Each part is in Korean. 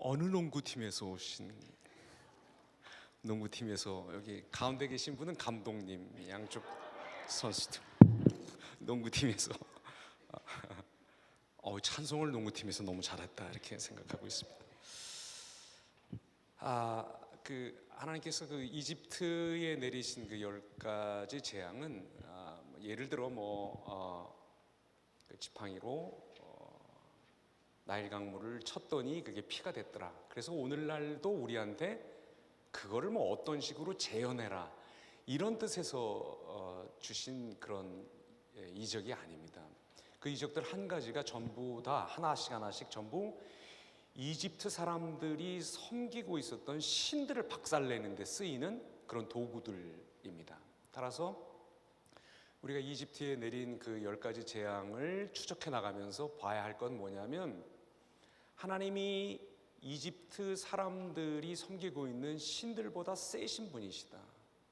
어느 농구팀에서 오신 농구팀에서 여기 가운데 계신 분은 감독님, 양쪽 선수들 농구팀에서 찬송을 농구팀에서 너무 잘했다 이렇게 생각하고 있습니다. 하나님께서 그 이집트에 내리신 그 10가지 재앙은 예를 들어 그 지팡이로 나일 강물을 쳤더니 그게 피가 됐더라. 그래서 오늘날도 우리한테 그거를 어떤 식으로 재현해라 이런 뜻에서 주신 그런 이적이 아닙니다. 그 이적들 한 가지가 전부 다 하나씩 전부 이집트 사람들이 섬기고 있었던 신들을 박살내는 데 쓰이는 그런 도구들입니다. 따라서 우리가 이집트에 내린 그 10가지 재앙을 추적해 나가면서 봐야 할 건 뭐냐면, 하나님이 이집트 사람들이 섬기고 있는 신들보다 세신 분이시다.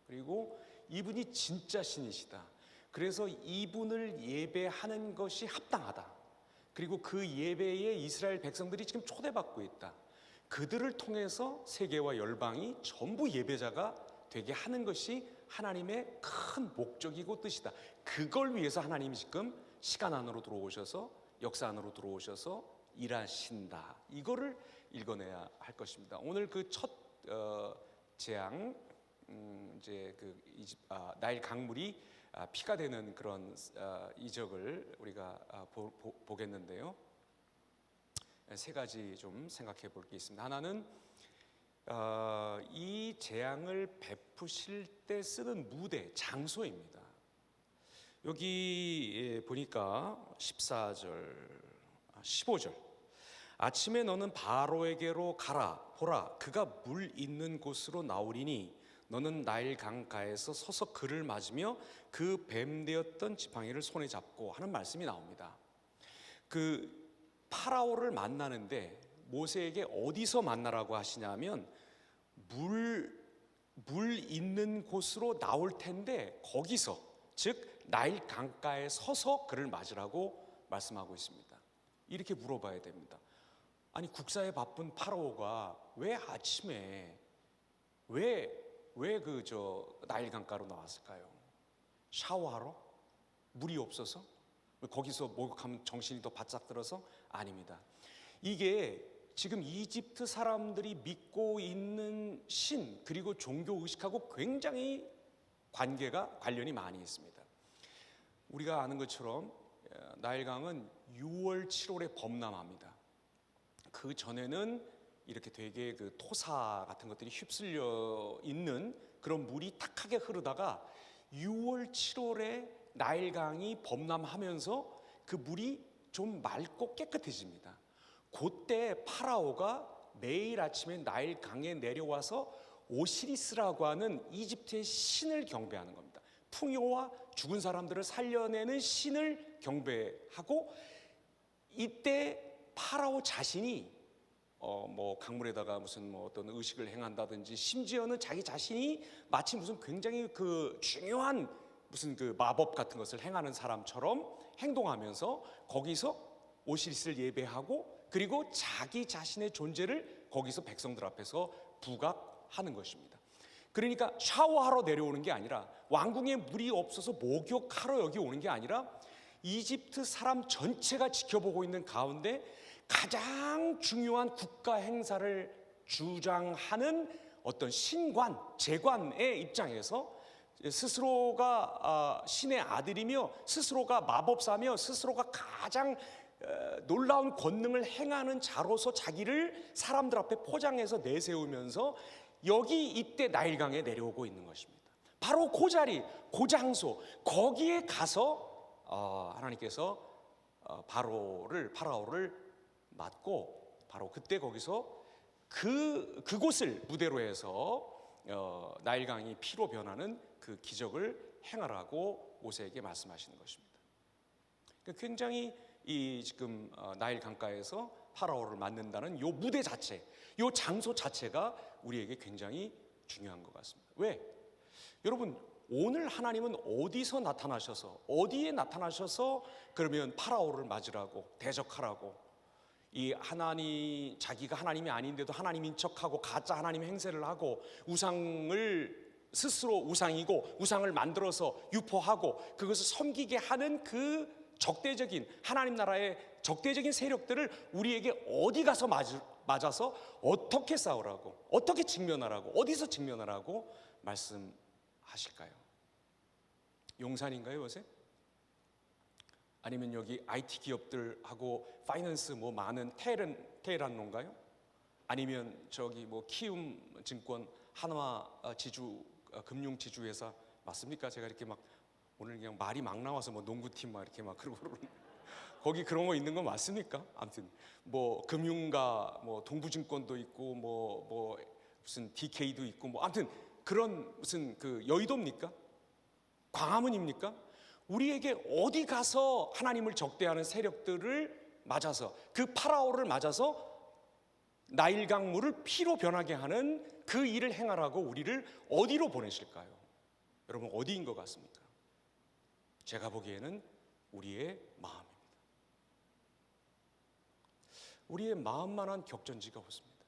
그리고 이분이 진짜 신이시다. 그래서 이분을 예배하는 것이 합당하다. 그리고 그 예배에 이스라엘 백성들이 지금 초대받고 있다. 그들을 통해서 세계와 열방이 전부 예배자가 되게 하는 것이 하나님의 큰 목적이고 뜻이다. 그걸 위해서 하나님이 지금 시간 안으로 들어오셔서, 역사 안으로 들어오셔서 일하신다. 이거를 읽어내야 할 것입니다. 오늘 그 첫 재앙, 이제 그 나일 강물이 피가 되는 그런 이적을 우리가 보겠는데요. 세 가지 좀 생각해 볼 게 있습니다. 하나는 이 재앙을 베푸실 때 쓰는 무대, 장소입니다. 여기 보니까 14절, 15절, 아침에 너는 바로에게로 가라. 보라, 그가 물 있는 곳으로 나오리니 너는 나일 강가에서 서서 그를 맞으며 그 뱀되었던 지팡이를 손에 잡고 하는 말씀이 나옵니다. 그 파라오를 만나는데 모세에게 어디서 만나라고 하시냐면 물 있는 곳으로 나올 텐데 거기서, 즉 나일 강가에 서서 그를 맞으라고 말씀하고 있습니다. 이렇게 물어봐야 됩니다. 아니, 국사에 바쁜 파라오가 왜 아침에 나일 강가로 나왔을까요? 샤워하러? 물이 없어서? 거기서 목욕하면 정신이 더 바짝 들어서? 아닙니다. 이게 지금 이집트 사람들이 믿고 있는 신, 그리고 종교 의식하고 굉장히 관련이 많이 있습니다. 우리가 아는 것처럼 나일강은 6월, 7월에 범람합니다. 그 전에는 이렇게 되게 그 토사 같은 것들이 휩쓸려 있는 그런 물이 탁하게 흐르다가 6월, 7월에 나일강이 범람하면서 그 물이 좀 맑고 깨끗해집니다. 그때 파라오가 매일 아침에 나일강에 내려와서 오시리스라고 하는 이집트의 신을 경배하는 겁니다. 풍요와 죽은 사람들을 살려내는 신을 경배하고, 이때 파라오 자신이 강물에다가 무슨 어떤 의식을 행한다든지, 심지어는 자기 자신이 마치 무슨 굉장히 그 중요한 무슨 그 마법 같은 것을 행하는 사람처럼 행동하면서 거기서 오시리스를 예배하고, 그리고 자기 자신의 존재를 거기서 백성들 앞에서 부각하는 것입니다. 그러니까 샤워하러 내려오는 게 아니라, 왕궁에 물이 없어서 목욕하러 여기 오는 게 아니라, 이집트 사람 전체가 지켜보고 있는 가운데 가장 중요한 국가 행사를 주장하는 어떤 신관, 제관의 입장에서 스스로가 신의 아들이며, 스스로가 마법사며, 스스로가 가장 놀라운 권능을 행하는 자로서 자기를 사람들 앞에 포장해서 내세우면서 여기 이때 나일강에 내려오고 있는 것입니다. 바로 그 자리, 그 장소, 거기에 가서 하나님께서 파라오를 맞고, 바로 그때 거기서 그곳을 무대로 해서 나일강이 피로 변하는 그 기적을 행하라고 모세에게 말씀하시는 것입니다. 굉장히 지금 나일 강가에서 파라오를 맞는다는 요 무대 자체, 요 장소 자체가 우리에게 굉장히 중요한 것 같습니다. 왜? 여러분, 오늘 하나님은 어디서 나타나셔서, 어디에 나타나셔서 그러면 파라오를 맞으라고, 대적하라고 이 하나님, 자기가 하나님이 아닌데도 하나님인 척하고 가짜 하나님 행세를 하고 우상을 스스로 우상이고 우상을 만들어서 유포하고 그것을 섬기게 하는 그 적대적인 하나님 나라의 적대적인 세력들을 우리에게 어디 가서 맞아서 어떻게 싸우라고, 어떻게 직면하라고, 어디서 직면하라고 말씀하실까요? 용산인가요 요새? 아니면 여기 IT 기업들하고 파이낸스 뭐 많은 테헤란로인가요? 아니면 저기 뭐 키움 증권 한화 지주 금융 지주회사 맞습니까? 제가 이렇게 막 오늘 그냥 말이 막 나와서 뭐 농구팀 막 이렇게 막 그러고 거기 그런 거 있는 거 맞습니까? 아무튼 뭐 금융가 뭐 동부증권도 있고 뭐 무슨 DK도 있고 뭐 아무튼 그런 무슨 그 여의도입니까? 광화문입니까? 우리에게 어디 가서 하나님을 적대하는 세력들을 맞아서 그 파라오를 맞아서 나일 강물을 피로 변하게 하는 그 일을 행하라고 우리를 어디로 보내실까요? 여러분 어디인 것 같습니까? 제가 보기에는 우리의 마음입니다. 우리의 마음만한 격전지가 없습니다.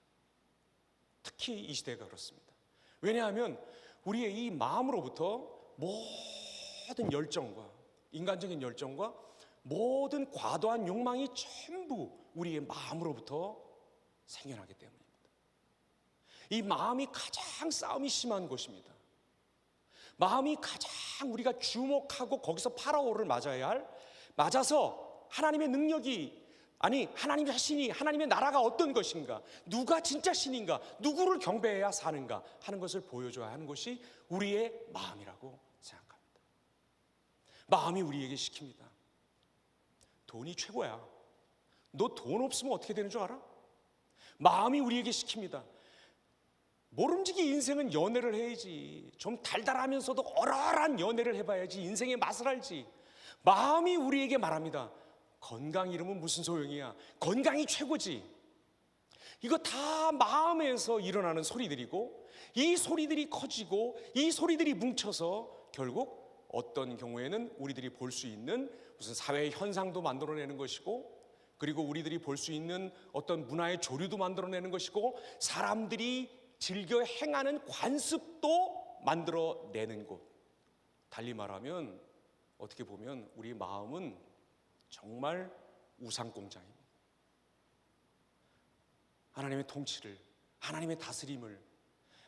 특히 이 시대가 그렇습니다. 왜냐하면 우리의 이 마음으로부터 모든 열정과 인간적인 열정과 모든 과도한 욕망이 전부 우리의 마음으로부터 생겨나기 때문입니다. 이 마음이 가장 싸움이 심한 곳입니다. 마음이 가장 우리가 주목하고 거기서 파라오를 맞아서 하나님의 능력이 아니 하나님 자신이 하나님의 나라가 어떤 것인가, 누가 진짜 신인가, 누구를 경배해야 사는가 하는 것을 보여줘야 하는 것이 우리의 마음이라고 생각합니다. 마음이 우리에게 시킵니다. 돈이 최고야. 너 돈 없으면 어떻게 되는 줄 알아? 마음이 우리에게 시킵니다. 모름지기 인생은 연애를 해야지. 좀 달달하면서도 얼얼한 연애를 해봐야지 인생의 맛을 알지. 마음이 우리에게 말합니다. 건강 잃으면 무슨 소용이야. 건강이 최고지. 이거 다 마음에서 일어나는 소리들이고 이 소리들이 커지고 이 소리들이 뭉쳐서 결국 어떤 경우에는 우리들이 볼 수 있는 무슨 사회의 현상도 만들어내는 것이고 그리고 우리들이 볼 수 있는 어떤 문화의 조류도 만들어내는 것이고 사람들이 즐겨 행하는 관습도 만들어내는 곳. 달리 말하면 어떻게 보면 우리 마음은 정말 우상공장입니다. 하나님의 통치를, 하나님의 다스림을,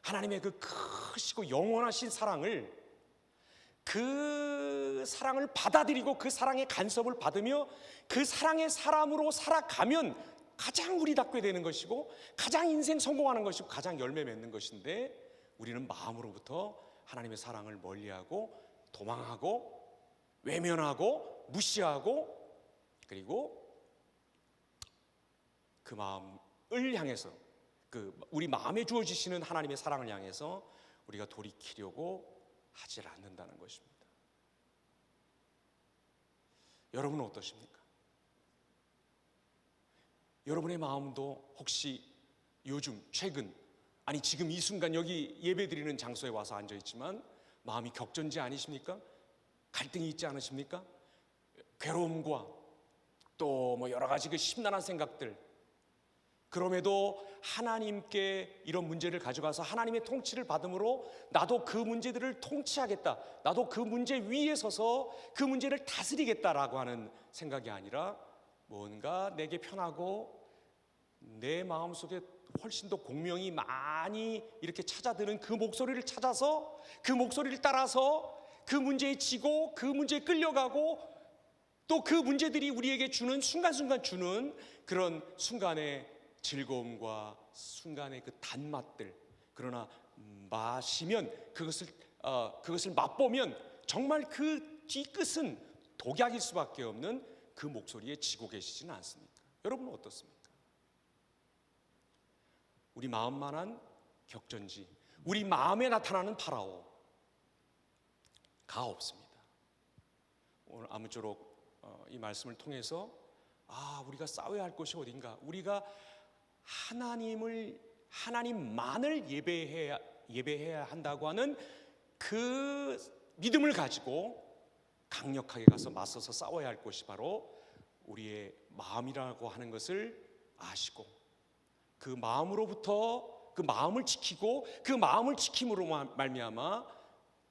하나님의 그 크시고 영원하신 사랑을 그 사랑을 받아들이고 그 사랑의 간섭을 받으며 그 사랑의 사람으로 살아가면 가장 우리답게 되는 것이고 가장 인생 성공하는 것이고 가장 열매 맺는 것인데 우리는 마음으로부터 하나님의 사랑을 멀리하고 도망하고 외면하고 무시하고 그리고 그 마음을 향해서 그 우리 마음에 주어지시는 하나님의 사랑을 향해서 우리가 돌이키려고 하지 않는다는 것입니다. 여러분은 어떠십니까? 여러분의 마음도 혹시 요즘 최근 아니 지금 이 순간 여기 예배드리는 장소에 와서 앉아있지만 마음이 격전지 아니십니까? 갈등이 있지 않으십니까? 괴로움과 또 뭐 여러 가지 그 심란한 생각들 그럼에도 하나님께 이런 문제를 가져가서 하나님의 통치를 받음으로 나도 그 문제들을 통치하겠다, 나도 그 문제 위에 서서 그 문제를 다스리겠다라고 하는 생각이 아니라 뭔가 내게 편하고 내 마음속에 훨씬 더 공명이 많이 이렇게 찾아드는 그 목소리를 찾아서 그 목소리를 따라서 그 문제에 지고 그 문제에 끌려가고 또 그 문제들이 우리에게 주는 순간순간 주는 그런 순간의 즐거움과 순간의 그 단맛들 그러나 마시면 그것을 맛보면 정말 그 뒤끝은 독약일 수밖에 없는 그 목소리에 지고 계시지는 않습니까? 여러분은 어떻습니까? 우리 마음만한 격전지 우리 마음에 나타나는 파라오가 없습니다. 오늘 아무쪼록 이 말씀을 통해서 우리가 싸워야 할 것이 어딘가 우리가 하나님만을 예배해야 한다고 하는 그 믿음을 가지고 강력하게 가서 맞서서 싸워야 할 것이 바로 우리의 마음이라고 하는 것을 아시고 그 마음으로부터 그 마음을 지키고 그 마음을 지킴으로 말미암아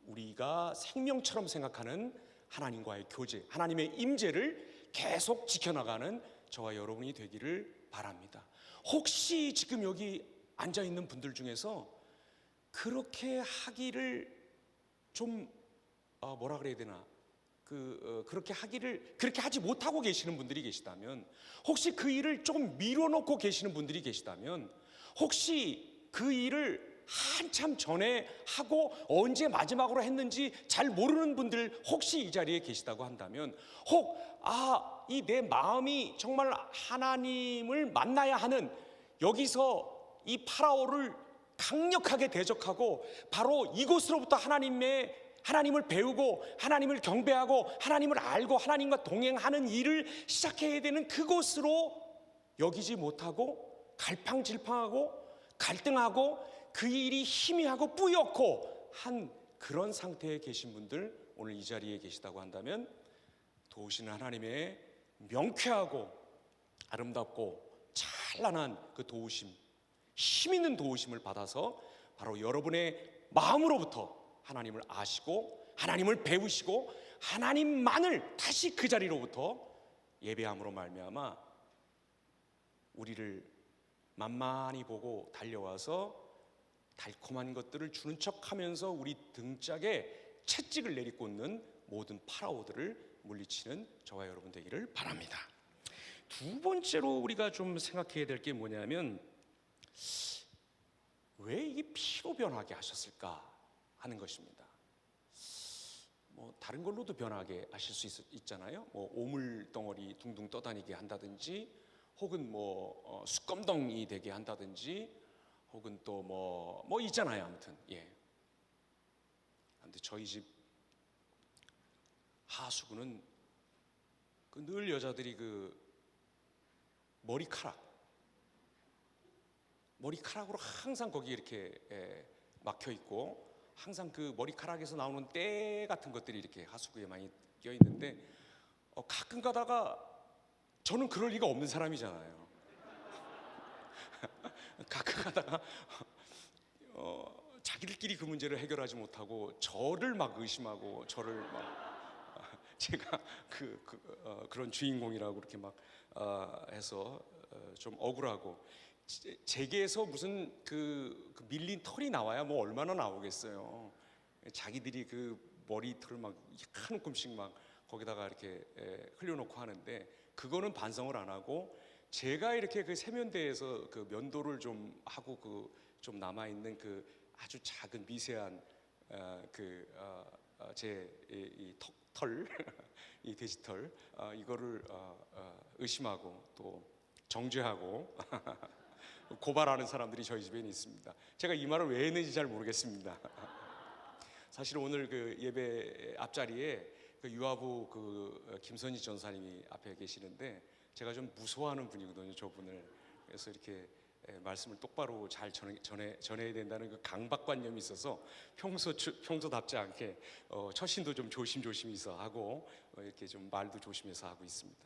우리가 생명처럼 생각하는 하나님과의 교제, 하나님의 임재를 계속 지켜나가는 저와 여러분이 되기를 바랍니다. 혹시 지금 여기 앉아있는 분들 중에서 그렇게 하기를 좀 뭐라 그래야 되나, 그렇게 하지 못하고 계시는 분들이 계시다면, 혹시 그 일을 조금 미뤄놓고 계시는 분들이 계시다면, 혹시 그 일을 한참 전에 하고 언제 마지막으로 했는지 잘 모르는 분들 혹시 이 자리에 계시다고 한다면, 이 내 마음이 정말 하나님을 만나야 하는, 여기서 이 파라오를 강력하게 대적하고 바로 이곳으로부터 하나님을 배우고 하나님을 경배하고 하나님을 알고 하나님과 동행하는 일을 시작해야 되는 그곳으로 여기지 못하고 갈팡질팡하고 갈등하고 그 일이 희미하고 뿌옇고 한 그런 상태에 계신 분들 오늘 이 자리에 계시다고 한다면, 도우시는 하나님의 명쾌하고 아름답고 찬란한 그 도우심, 힘 있는 도우심을 받아서 바로 여러분의 마음으로부터 하나님을 아시고 하나님을 배우시고 하나님만을 다시 그 자리로부터 예배함으로 말미암아 우리를 만만히 보고 달려와서 달콤한 것들을 주는 척하면서 우리 등짝에 채찍을 내리꽂는 모든 파라오들을 물리치는 저와 여러분 되기를 바랍니다. 두 번째로 우리가 좀 생각해야 될 게 뭐냐면, 왜 이게 피로 변하게 하셨을까 하는 것입니다. 다른 걸로도 변하게 하실 수 있잖아요. 오물 덩어리 둥둥 떠다니게 한다든지, 혹은 숯검덩이 되게 한다든지, 혹은 또 있잖아요. 아무튼 근데 저희 집 하수구는 늘 여자들이 머리카락으로 항상 거기 이렇게 막혀 있고, 항상 그 머리카락에서 나오는 때 같은 것들이 이렇게 하수구에 많이 껴 있는데, 가끔 가다가 저는 그럴 리가 없는 사람이잖아요. 가끔 가다가 자기들끼리 그 문제를 해결하지 못하고 저를 막 의심하고 저를 막 제가 그런 주인공이라고 그렇게 막 해서 좀 억울하고, 제게서 무슨 그 밀린 털이 나와야 얼마나 나오겠어요. 자기들이 그 머리털을 막 한 움큼씩 막 거기다가 이렇게 흘려놓고 하는데, 그거는 반성을 안 하고 제가 이렇게 그 세면대에서 그 면도를 좀 하고 좀 남아 있는 그 아주 작은 미세한 제 이 털, 이 돼지털, 이거를 의심하고 또 정죄하고 고발하는 사람들이 저희 집에는 있습니다. 제가 이 말을 왜 했는지 잘 모르겠습니다. 사실 오늘 그 예배 앞자리에 그 유아부 김선희 전사님이 앞에 계시는데, 제가 좀 무서워하는 분이거든요, 저분을. 그래서 이렇게 말씀을 똑바로 잘 전해야 된다는 그 강박관념이 있어서 평소답지 않게 처신도 좀 조심조심해서 하고 이렇게 좀 말도 조심해서 하고 있습니다.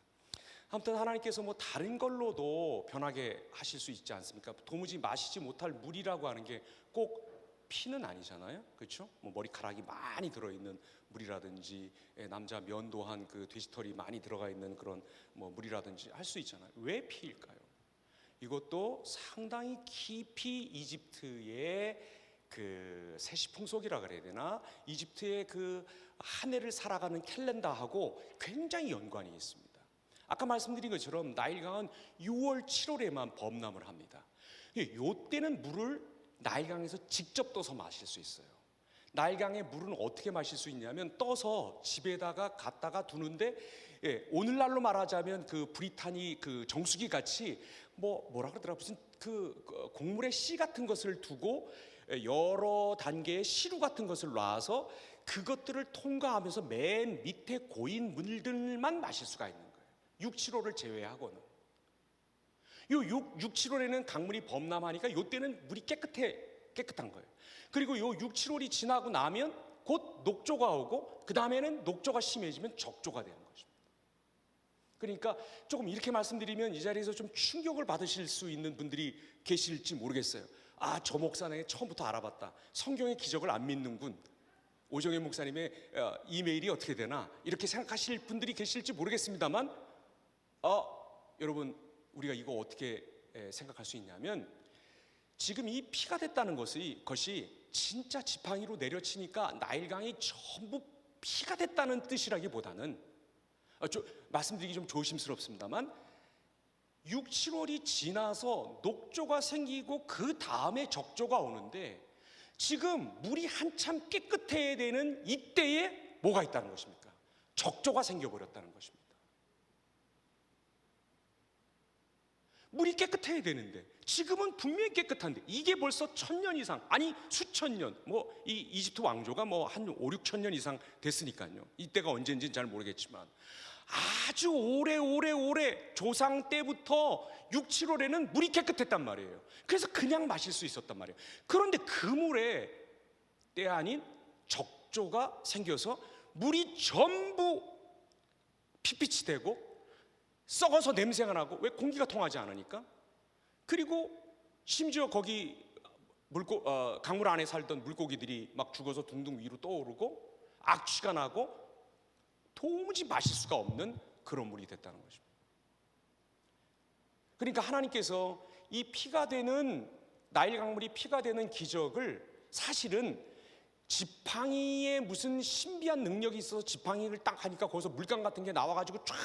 아무튼 하나님께서 다른 걸로도 변하게 하실 수 있지 않습니까? 도무지 마시지 못할 물이라고 하는 게 꼭 피는 아니잖아요, 그렇죠? 머리카락이 많이 들어있는 물이라든지, 남자 면도한 그 돼지털이 많이 들어가 있는 그런 물이라든지 할 수 있잖아요. 왜 피일까요? 이것도 상당히 깊이 이집트의 그 세시풍속이라 그래야 되나, 이집트의 그 한 해를 살아가는 캘렌더하고 굉장히 연관이 있습니다. 아까 말씀드린 것처럼 나일강은 6월 7월에만 범람을 합니다. 이때는 물을 나일강에서 직접 떠서 마실 수 있어요. 나일강의 물은 어떻게 마실 수 있냐면, 떠서 집에다가 갖다가 두는데, 오늘날로 말하자면 그 브리타니 그 정수기 같이 뭐라 그러더라, 무슨 곡물의 씨 같은 것을 두고 여러 단계의 시루 같은 것을 놔서 그것들을 통과하면서 맨 밑에 고인 물들만 마실 수가 있는 거예요. 6, 7월을 제외하고는. 요 6, 7월에는 강물이 범람하니까 이때는 물이 깨끗한 거예요. 그리고 요 6, 7월이 지나고 나면 곧 녹조가 오고, 그 다음에는 녹조가 심해지면 적조가 되는 것입니다. 그러니까 조금 이렇게 말씀드리면 이 자리에서 좀 충격을 받으실 수 있는 분들이 계실지 모르겠어요. 아, 저 목사는 처음부터 알아봤다. 성경의 기적을 안 믿는군. 오정현 목사님의 이메일이 어떻게 되나 이렇게 생각하실 분들이 계실지 모르겠습니다만, 여러분, 우리가 이거 어떻게 생각할 수 있냐면, 지금 이 피가 됐다는 것이 진짜 지팡이로 내려치니까 나일강이 전부 피가 됐다는 뜻이라기보다는, 말씀드리기 좀 조심스럽습니다만, 6, 7월이 지나서 녹조가 생기고 그 다음에 적조가 오는데, 지금 물이 한참 깨끗해야 되는 이때에 뭐가 있다는 것입니까? 적조가 생겨버렸다는 것입니다. 물이 깨끗해야 되는데 지금은 분명히 깨끗한데, 이게 벌써 1000년 이상, 아니 수천 년, 이 이집트 왕조가 한 5, 6천 년 이상 됐으니까요. 이때가 언제인지는 잘 모르겠지만 아주 오래 조상 때부터 6, 7월에는 물이 깨끗했단 말이에요. 그래서 그냥 마실 수 있었단 말이에요. 그런데 그 물에 때 아닌 적조가 생겨서 물이 전부 핏빛이 되고 썩어서 냄새가 나고, 왜? 공기가 통하지 않으니까. 그리고 심지어 거기 강물 안에 살던 물고기들이 막 죽어서 둥둥 위로 떠오르고 악취가 나고 도무지 마실 수가 없는 그런 물이 됐다는 것입니다. 그러니까 하나님께서 이 피가 되는, 나일 강물이 피가 되는 기적을 사실은 지팡이에 무슨 신비한 능력이 있어서 지팡이를 딱 하니까 거기서 물감 같은 게 나와가지고 쫙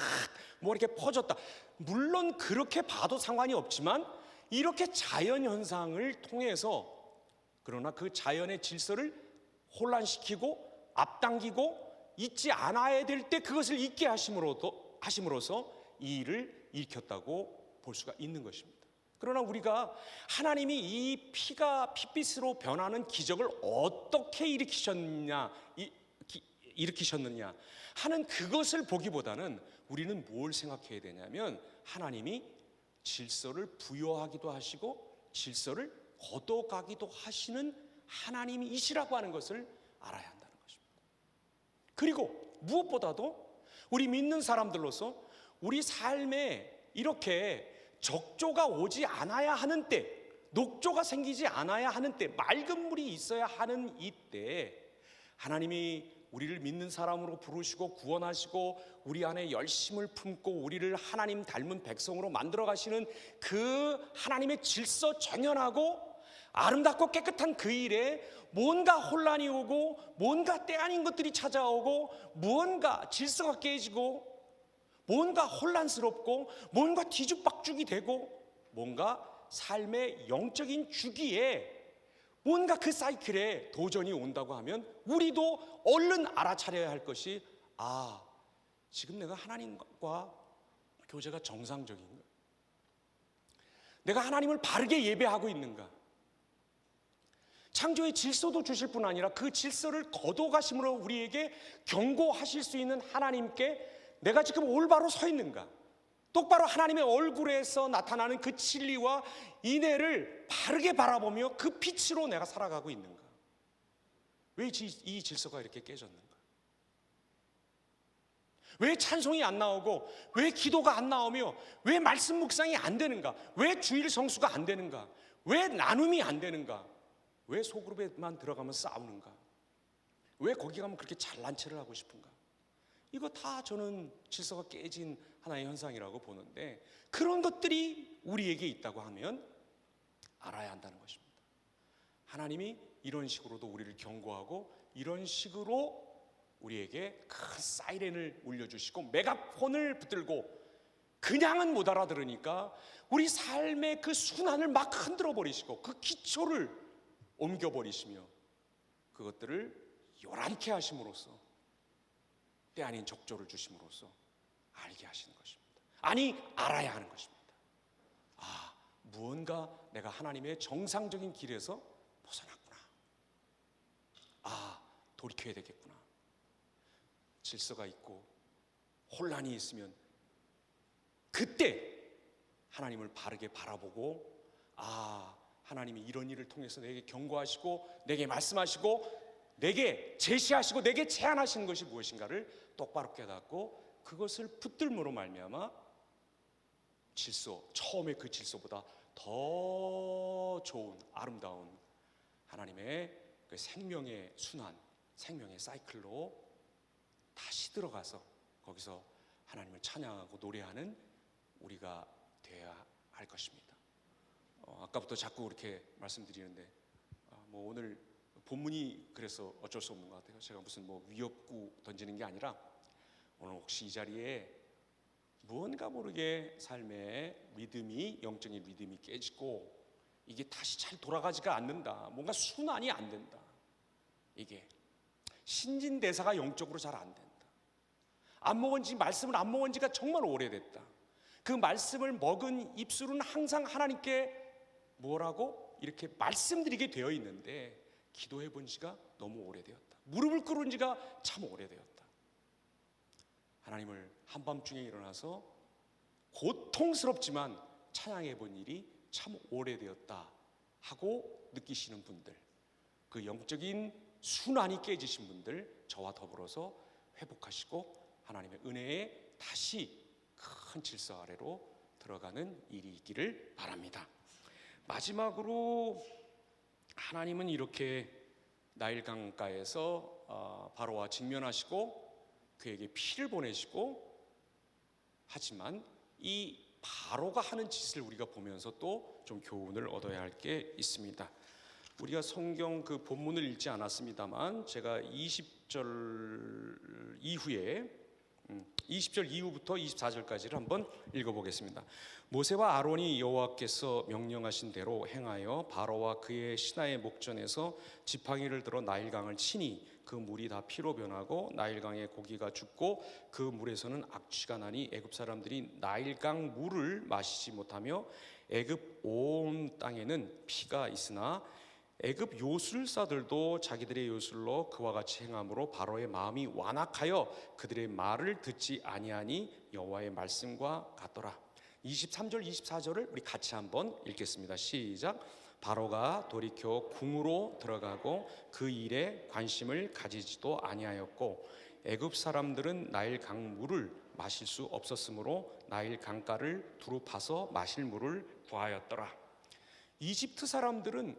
이렇게 퍼졌다, 물론 그렇게 봐도 상관이 없지만, 이렇게 자연 현상을 통해서, 그러나 그 자연의 질서를 혼란시키고 앞당기고 잊지 않아야 될 때 그것을 잊게 하심으로써 이 일을 일으켰다고 볼 수가 있는 것입니다. 그러나 우리가 하나님이 이 피가 핏빛으로 변하는 기적을 어떻게 일으키셨느냐 하는 그것을 보기보다는 우리는 뭘 생각해야 되냐면, 하나님이 질서를 부여하기도 하시고 질서를 걷어가기도 하시는 하나님이시라고 하는 것을 알아야 한다는 것입니다. 그리고 무엇보다도 우리 믿는 사람들로서 우리 삶에 이렇게 적조가 오지 않아야 하는 때, 녹조가 생기지 않아야 하는 때, 맑은 물이 있어야 하는 이때, 하나님이 우리를 믿는 사람으로 부르시고 구원하시고 우리 안에 열심을 품고 우리를 하나님 닮은 백성으로 만들어 가시는 그 하나님의 질서 정연하고 아름답고 깨끗한 그 일에 뭔가 혼란이 오고, 뭔가 때 아닌 것들이 찾아오고, 무언가 질서가 깨지고, 뭔가 혼란스럽고, 뭔가 뒤죽박죽이 되고, 뭔가 삶의 영적인 주기에 뭔가 그 사이클에 도전이 온다고 하면, 우리도 얼른 알아차려야 할 것이, 지금 내가 하나님과 교제가 정상적인가? 내가 하나님을 바르게 예배하고 있는가? 창조의 질서도 주실 뿐 아니라 그 질서를 거둬가심으로 우리에게 경고하실 수 있는 하나님께 내가 지금 올바로 서 있는가? 똑바로 하나님의 얼굴에서 나타나는 그 진리와 인애를 바르게 바라보며 그 빛으로 내가 살아가고 있는가? 왜 이 질서가 이렇게 깨졌는가? 왜 찬송이 안 나오고, 왜 기도가 안 나오며, 왜 말씀 묵상이 안 되는가? 왜 주일 성수가 안 되는가? 왜 나눔이 안 되는가? 왜 소그룹에만 들어가면 싸우는가? 왜 거기 가면 그렇게 잘난 체를 하고 싶은가? 이거 다 저는 질서가 깨진 하나의 현상이라고 보는데, 그런 것들이 우리에게 있다고 하면 알아야 한다는 것입니다. 하나님이 이런 식으로도 우리를 경고하고, 이런 식으로 우리에게 큰 사이렌을 울려주시고 메가폰을 붙들고, 그냥은 못 알아들으니까 우리 삶의 그 순환을 막 흔들어 버리시고 그 기초를 옮겨버리시며 그것들을 요란케 하심으로써, 때 아닌 적조를 주심으로써 알게 하시는 것입니다. 아니, 알아야 하는 것입니다. 무언가 내가 하나님의 정상적인 길에서 벗어났구나. 돌이켜야 되겠구나. 질서가 있고 혼란이 있으면 그때 하나님을 바르게 바라보고, 하나님이 이런 일을 통해서 내게 경고하시고 내게 말씀하시고 내게 제시하시고 내게 제안하시는 것이 무엇인가를 똑바로 깨닫고 그것을 붙들므로 말미암아 질서, 처음에 그 질서보다 더 좋은 아름다운 하나님의 그 생명의 순환, 생명의 사이클로 다시 들어가서 거기서 하나님을 찬양하고 노래하는 우리가 되어야 할 것입니다. 아까부터 자꾸 그렇게 말씀드리는데 뭐 오늘 본문이 그래서 어쩔 수 없는 것 같아요. 제가 무슨 뭐 위협구 던지는 게 아니라 오늘 혹시 이 자리에 무언가 모르게 삶의 리듬이, 영적인 리듬이 깨지고 이게 다시 잘 돌아가지가 않는다, 뭔가 순환이 안 된다, 이게 신진대사가 영적으로 잘 안 된다, 안 먹은 지, 말씀을 안 먹은 지가 정말 오래됐다, 그 말씀을 먹은 입술은 항상 하나님께 뭐라고 이렇게 말씀드리게 되어 있는데 기도해 본 지가 너무 오래되었다, 무릎을 꿇은 지가 참 오래되었다, 하나님을 한밤중에 일어나서 고통스럽지만 찬양해 본 일이 참 오래되었다 하고 느끼시는 분들, 그 영적인 순환이 깨지신 분들, 저와 더불어서 회복하시고 하나님의 은혜에 다시 큰 질서 아래로 들어가는 일이 있기를 바랍니다. 마지막으로 하나님은 이렇게 나일강가에서 바로와 직면하시고 그에게 피를 보내시고, 하지만 이 바로가 하는 짓을 우리가 보면서 또 좀 교훈을 얻어야 할 게 있습니다. 우리가 성경 그 본문을 읽지 않았습니다만 제가 20절 이후에 20절 이후부터 24절까지를 한번 읽어보겠습니다. 모세와 아론이 여호와께서 명령하신 대로 행하여 바로와 그의 신하의 목전에서 지팡이를 들어 나일강을 치니 그 물이 다 피로 변하고 나일강의 고기가 죽고 그 물에서는 악취가 나니 애굽 사람들이 나일강 물을 마시지 못하며 애굽 온 땅에는 피가 있으나 애굽 요술사들도 자기들의 요술로 그와 같이 행함으로 바로의 마음이 완악하여 그들의 말을 듣지 아니하니 여호와의 말씀과 같더라. 23절 24절을 우리 같이 한번 읽겠습니다. 시작. 바로가 돌이켜 궁으로 들어가고 그 일에 관심을 가지지도 아니하였고 애굽 사람들은 나일 강물을 마실 수 없었으므로 나일 강가를 두루 파서 마실 물을 구하였더라. 이집트 사람들은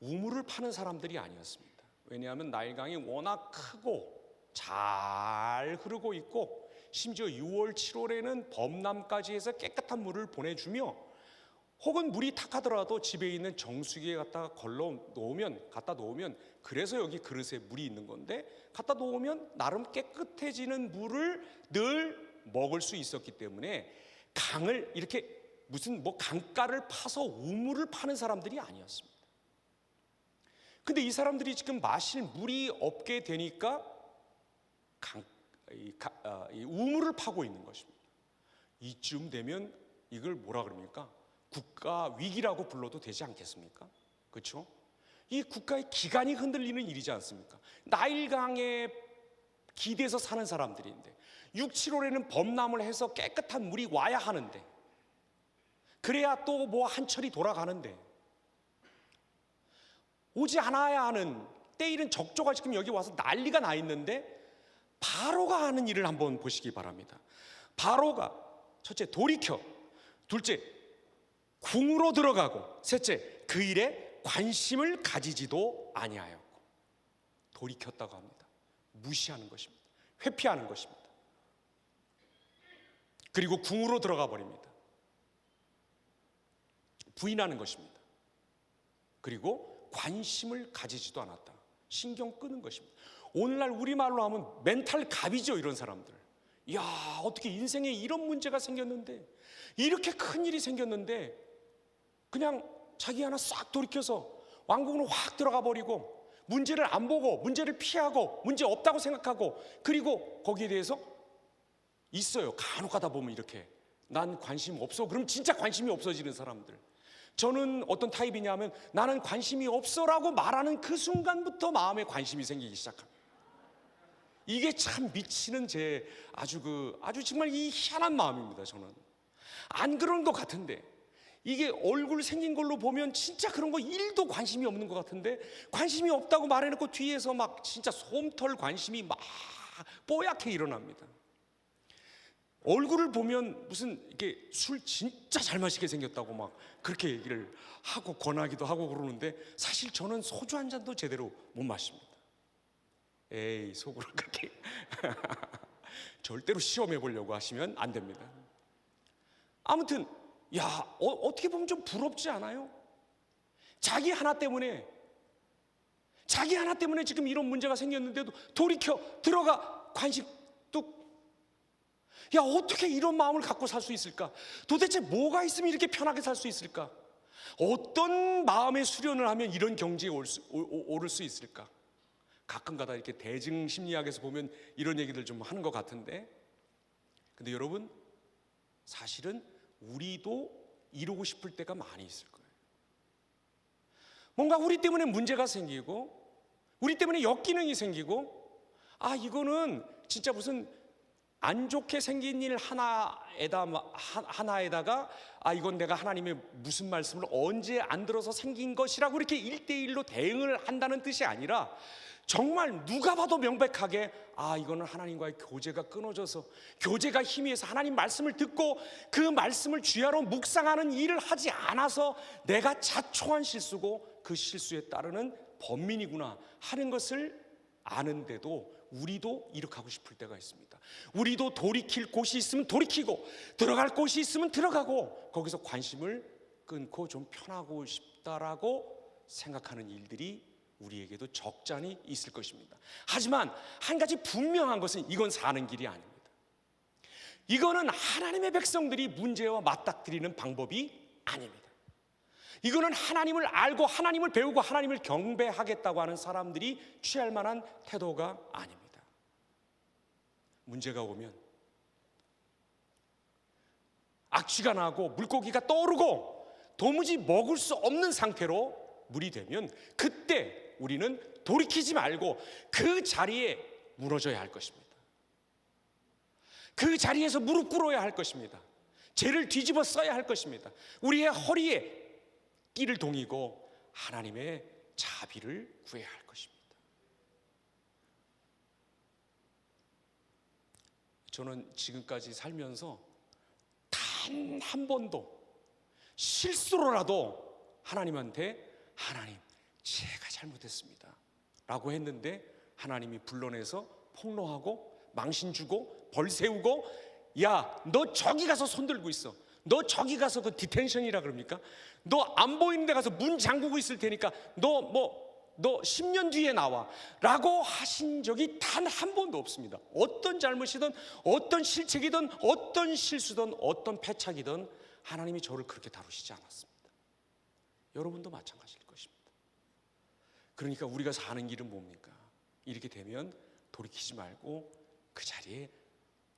우물을 파는 사람들이 아니었습니다. 왜냐하면 나일강이 워낙 크고 잘 흐르고 있고 심지어 6월 7월에는 범람까지 해서 깨끗한 물을 보내주며 혹은 물이 탁하더라도 집에 있는 정수기에 갖다 갖다 놓으면 그래서 여기 그릇에 물이 있는 건데 갖다 놓으면 나름 깨끗해지는 물을 늘 먹을 수 있었기 때문에 강을 이렇게 무슨 뭐 강가를 파서 우물을 파는 사람들이 아니었습니다. 근데 이 사람들이 지금 마실 물이 없게 되니까 이 우물을 파고 있는 것입니다. 이쯤 되면 이걸 뭐라 그럽니까? 국가 위기라고 불러도 되지 않겠습니까? 그렇죠? 이 국가의 기간이 흔들리는 일이지 않습니까? 나일강에 기대서 사는 사람들인데 6, 7월에는 범람을 해서 깨끗한 물이 와야 하는데 그래야 또 뭐 한철이 돌아가는데 오지 않아야 하는 때일은 적조가 지금 여기 와서 난리가 나 있는데 바로가 하는 일을 한번 보시기 바랍니다. 바로가 첫째 돌이켜, 둘째 궁으로 들어가고, 셋째 그 일에 관심을 가지지도 아니하였고. 돌이켰다고 합니다. 무시하는 것입니다. 회피하는 것입니다. 그리고 궁으로 들어가 버립니다. 부인하는 것입니다. 그리고 관심을 가지지도 않았다. 신경 끄는 것입니다. 오늘날 우리말로 하면 멘탈 갑이죠. 이런 사람들. 야, 어떻게 인생에 이런 문제가 생겼는데, 이렇게 큰 일이 생겼는데 그냥 자기 하나 싹 돌이켜서 왕궁으로 확 들어가 버리고 문제를 안 보고 문제를 피하고 문제 없다고 생각하고, 그리고 거기에 대해서 있어요. 간혹 가다 보면 이렇게 난 관심 없어. 그럼 진짜 관심이 없어지는 사람들. 저는 어떤 타입이냐면 나는 관심이 없어라고 말하는 그 순간부터 마음에 관심이 생기기 시작합니다. 이게 참 미치는 제 아주 정말 이 희한한 마음입니다. 저는 안 그런 것 같은데, 이게 얼굴 생긴 걸로 보면 진짜 그런 거 1도 관심이 없는 것 같은데, 관심이 없다고 말해놓고 뒤에서 막 진짜 솜털 관심이 막 뽀얗게 일어납니다. 얼굴을 보면 무슨 이게 술 진짜 잘 마시게 생겼다고 막 그렇게 얘기를 하고 권하기도 하고 그러는데, 사실 저는 소주 한 잔도 제대로 못 마십니다. 에이, 속으로 그렇게 절대로 시험해 보려고 하시면 안 됩니다. 아무튼 어떻게 보면 좀 부럽지 않아요? 자기 하나 때문에 지금 이런 문제가 생겼는데도 돌이켜 들어가 관심 뚝. 어떻게 이런 마음을 갖고 살 수 있을까? 도대체 뭐가 있으면 이렇게 편하게 살 수 있을까? 어떤 마음의 수련을 하면 이런 경지에 오를 수 있을까? 가끔가다 이렇게 대증 심리학에서 보면 이런 얘기들 좀 하는 것 같은데, 근데 여러분, 사실은 우리도 이루고 싶을 때가 많이 있을 거예요. 뭔가 우리 때문에 문제가 생기고, 우리 때문에 역기능이 생기고, 이거는 진짜 무슨 안 좋게 생긴 일 하나에다가 이건 내가 하나님의 무슨 말씀을 언제 안 들어서 생긴 것이라고 이렇게 1대1로 대응을 한다는 뜻이 아니라, 정말 누가 봐도 명백하게 이거는 하나님과의 교제가 끊어져서, 교제가 희미해서 하나님 말씀을 듣고 그 말씀을 주야로 묵상하는 일을 하지 않아서 내가 자초한 실수고 그 실수에 따르는 범민이구나 하는 것을 아는데도 우리도 이렇게 하고 싶을 때가 있습니다. 우리도 돌이킬 곳이 있으면 돌이키고, 들어갈 곳이 있으면 들어가고, 거기서 관심을 끊고 좀 편하고 싶다라고 생각하는 일들이 우리에게도 적잖이 있을 것입니다. 하지만 한 가지 분명한 것은 이건 사는 길이 아닙니다. 이거는 하나님의 백성들이 문제와 맞닥뜨리는 방법이 아닙니다. 이거는 하나님을 알고 하나님을 배우고 하나님을 경배하겠다고 하는 사람들이 취할 만한 태도가 아닙니다. 문제가 오면, 악취가 나고 물고기가 떠오르고 도무지 먹을 수 없는 상태로 물이 되면, 그때 우리는 돌이키지 말고 그 자리에 무너져야 할 것입니다. 그 자리에서 무릎 꿇어야 할 것입니다. 죄를 뒤집어 써야 할 것입니다. 우리의 허리에 끼를 동이고 하나님의 자비를 구해야 할 것입니다. 저는 지금까지 살면서 단 한 번도 실수로라도 하나님한테 하나님, 제가 잘못했습니다 라고 했는데 하나님이 불러내서 폭로하고 망신 주고 벌 세우고, 너 저기 가서 손 들고 있어, 너 저기 가서 그 디텐션이라 그럽니까? 너 안 보이는 데 가서 문 잠그고 있을 테니까 너 10년 뒤에 나와 라고 하신 적이 단 한 번도 없습니다. 어떤 잘못이든 어떤 실책이든 어떤 실수든 어떤 패착이든 하나님이 저를 그렇게 다루시지 않았습니다. 여러분도 마찬가지일 것입니다. 그러니까 우리가 사는 길은 뭡니까? 이렇게 되면 돌이키지 말고 그 자리에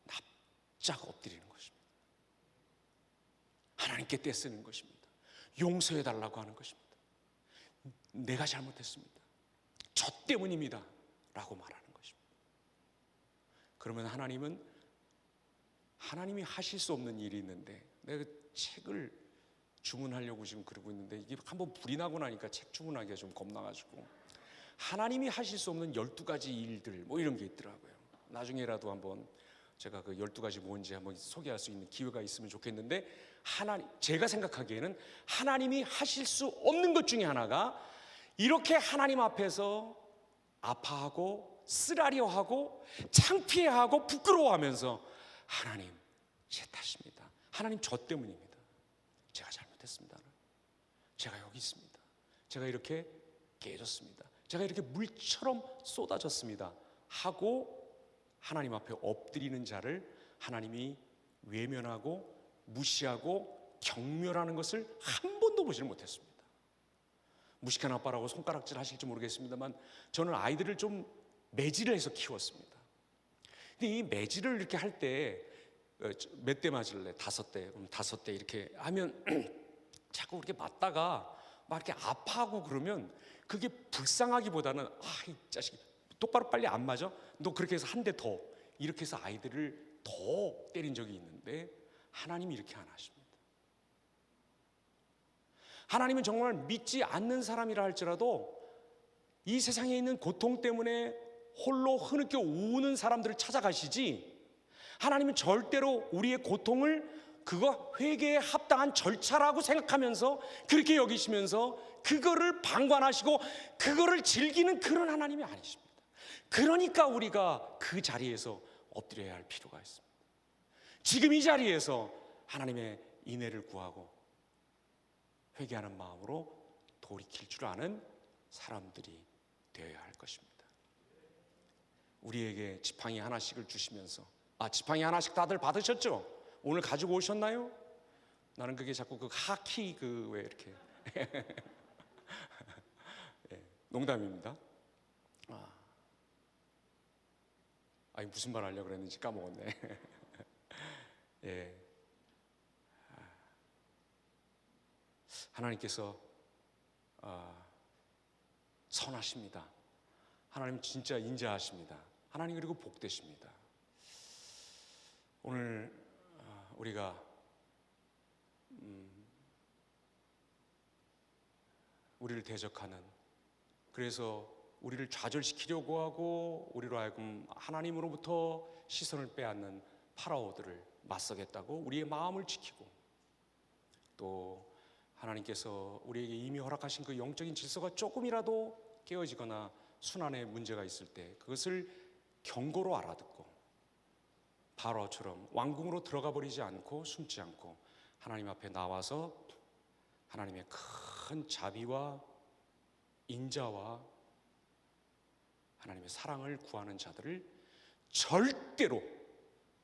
납작 엎드리는 것입니다. 하나님께 떼쓰는 것입니다. 용서해 달라고 하는 것입니다. 내가 잘못했습니다, 저 때문입니다 라고 말하는 것입니다. 그러면 하나님이 하실 수 없는 일이 있는데, 내가 책을 주문하려고 지금 그러고 있는데 이게 한번 불이 나고 나니까 책 주문하기가 좀 겁나가지고, 하나님이 하실 수 없는 12가지 일들 이런 게 있더라고요. 나중에라도 한번 제가 그 12가지 뭔지 한번 소개할 수 있는 기회가 있으면 좋겠는데, 제가 생각하기에는 하나님이 하실 수 없는 것 중에 하나가, 이렇게 하나님 앞에서 아파하고 쓰라려하고 창피해하고 부끄러워하면서 하나님, 제 탓입니다, 하나님 저 때문입니다, 제가 잘못했습니다, 제가 여기 있습니다, 제가 이렇게 깨졌습니다, 제가 이렇게 물처럼 쏟아졌습니다 하고 하나님 앞에 엎드리는 자를 하나님이 외면하고 무시하고 경멸하는 것을 한 번도 보지를 못했습니다. 무식한 아빠라고 손가락질 하실지 모르겠습니다만, 저는 아이들을 좀 매질을 해서 키웠습니다. 근데 이 매질을 이렇게 할 때 몇 대 맞을래? 5대. 그럼 5대 이렇게 하면 자꾸 그렇게 맞다가 막 이렇게 아파하고 그러면 그게 불쌍하기보다는 이 자식 똑바로 빨리 안 맞아? 너 그렇게 해서 한 대 더, 이렇게 해서 아이들을 더 때린 적이 있는데, 하나님이 이렇게 안 하십니다. 하나님은 정말 믿지 않는 사람이라 할지라도 이 세상에 있는 고통 때문에 홀로 흐느껴 우는 사람들을 찾아가시지, 하나님은 절대로 우리의 고통을 그거 회개에 합당한 절차라고 생각하면서 그렇게 여기시면서 그거를 방관하시고 그거를 즐기는 그런 하나님이 아니십니다. 그러니까 우리가 그 자리에서 엎드려야 할 필요가 있습니다. 지금 이 자리에서 하나님의 인애를 구하고 회개하는 마음으로 돌이킬 줄 아는 사람들이 되어야 할 것입니다. 우리에게 지팡이 하나씩을 주시면서, 지팡이 하나씩 다들 받으셨죠? 오늘 가지고 오셨나요? 나는 그게 자꾸 그 하키 왜 이렇게 농담입니다. 아니 무슨 말 하려고 그랬는지 까먹었네. 예. 하나님께서 선하십니다. 하나님 진짜 인자하십니다. 하나님 그리고 복되십니다. 오늘 우리가 우리를 대적하는, 그래서 우리를 좌절시키려고 하고 우리로 하여금 하나님으로부터 시선을 빼앗는 파라오들을 맞서겠다고 우리의 마음을 지키고, 또 하나님께서 우리에게 이미 허락하신 그 영적인 질서가 조금이라도 깨어지거나 순환에 문제가 있을 때 그것을 경고로 알아듣고 바로처럼 왕궁으로 들어가 버리지 않고 숨지 않고 하나님 앞에 나와서 하나님의 큰 자비와 인자와 하나님의 사랑을 구하는 자들을 절대로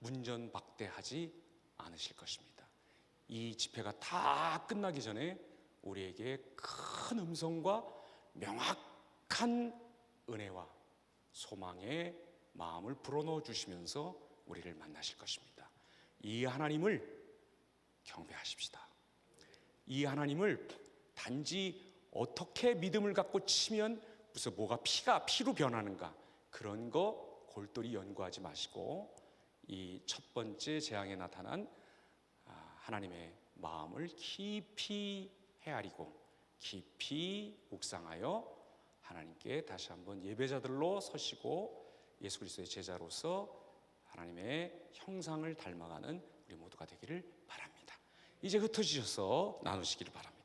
문전박대하지 않으실 것입니다. 이 집회가 다 끝나기 전에 우리에게 큰 음성과 명확한 은혜와 소망의 마음을 불어넣어 주시면서 우리를 만나실 것입니다. 이 하나님을 경배하십시다. 이 하나님을 단지 어떻게 믿음을 갖고 치면 무슨 뭐가 피로 변하는가, 그런 거 골똘히 연구하지 마시고 이 첫 번째 재앙에 나타난 하나님의 마음을 깊이 헤아리고 깊이 묵상하여 하나님께 다시 한번 예배자들로 서시고 예수 그리스도의 제자로서 하나님의 형상을 닮아가는 우리 모두가 되기를 바랍니다. 이제 흩어지셔서 나누시기를 바랍니다.